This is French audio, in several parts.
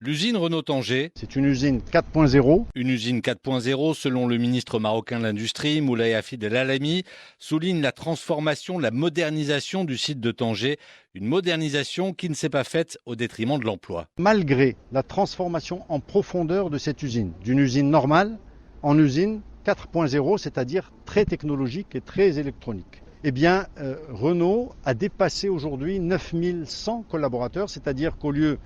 L'usine Renault-Tanger, c'est une usine 4.0. une usine 4.0 selon le ministre marocain de l'Industrie, Moulay Hafid El Alami, souligne la transformation, la modernisation du site de Tanger, une modernisation qui ne s'est pas faite au détriment de l'emploi. Malgré la transformation en profondeur de cette usine, d'une usine normale en usine 4.0, c'est-à-dire très technologique et très électronique. Eh bien, Renault a dépassé aujourd'hui 9100 collaborateurs, c'est-à-dire qu'au lieu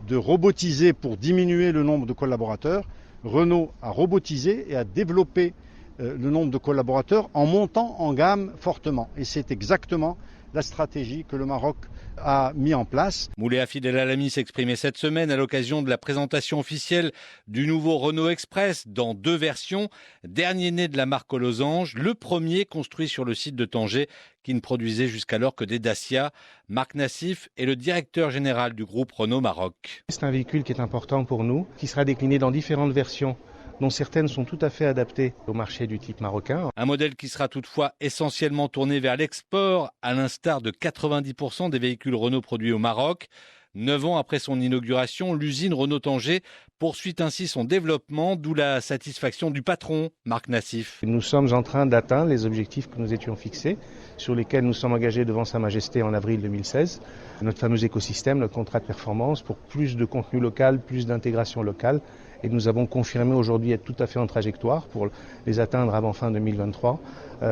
de robotiser pour diminuer le nombre de collaborateurs, Renault a robotisé et a développé le nombre de collaborateurs en montant en gamme fortement. Et c'est exactement la stratégie que le Maroc a mis en place. Moulay Hafid El Alami s'exprimait cette semaine à l'occasion de la présentation officielle du nouveau Renault Express dans 2 versions. Dernier né de la marque aux losanges, le premier construit sur le site de Tanger qui ne produisait jusqu'alors que des Dacia. Marc Nassif est le directeur général du groupe Renault Maroc. C'est un véhicule qui est important pour nous, qui sera décliné dans différentes versions, dont certaines sont tout à fait adaptées au marché du type marocain. Un modèle qui sera toutefois essentiellement tourné vers l'export, à l'instar de 90% des véhicules Renault produits au Maroc. 9 ans après son inauguration, l'usine Renault-Tanger poursuit ainsi son développement, d'où la satisfaction du patron, Marc Nassif. Nous sommes en train d'atteindre les objectifs que nous étions fixés, sur lesquels nous sommes engagés devant Sa Majesté en avril 2016. Notre fameux écosystème, notre contrat de performance pour plus de contenu local, plus d'intégration locale. Et nous avons confirmé aujourd'hui être tout à fait en trajectoire pour les atteindre avant fin 2023.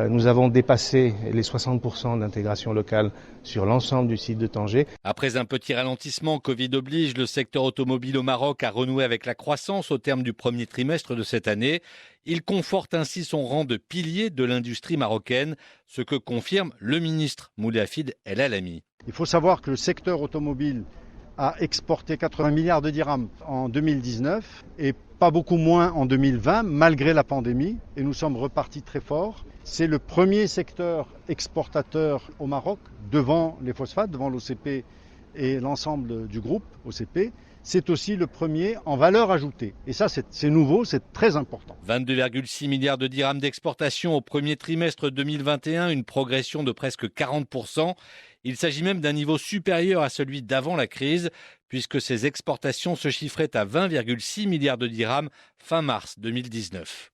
Nous avons dépassé les 60% d'intégration locale sur l'ensemble du site de Tanger. Après un petit ralentissement, Covid oblige, le secteur automobile au Maroc a renoué avec la croissance au terme du premier trimestre de cette année. Il conforte ainsi son rang de pilier de l'industrie marocaine, ce que confirme le ministre Moulay Hafid El Alami. Il faut savoir que le secteur automobile a exporté 80 milliards de dirhams en 2019 et pas beaucoup moins en 2020 malgré la pandémie, et nous sommes repartis très fort. C'est le premier secteur exportateur au Maroc devant les phosphates, devant l'OCP et l'ensemble du groupe OCP. C'est aussi le premier en valeur ajoutée. Et ça, c'est nouveau, c'est très important. 22,6 milliards de dirhams d'exportation au premier trimestre 2021, une progression de presque 40%. Il s'agit même d'un niveau supérieur à celui d'avant la crise, puisque ces exportations se chiffraient à 20,6 milliards de dirhams fin mars 2019.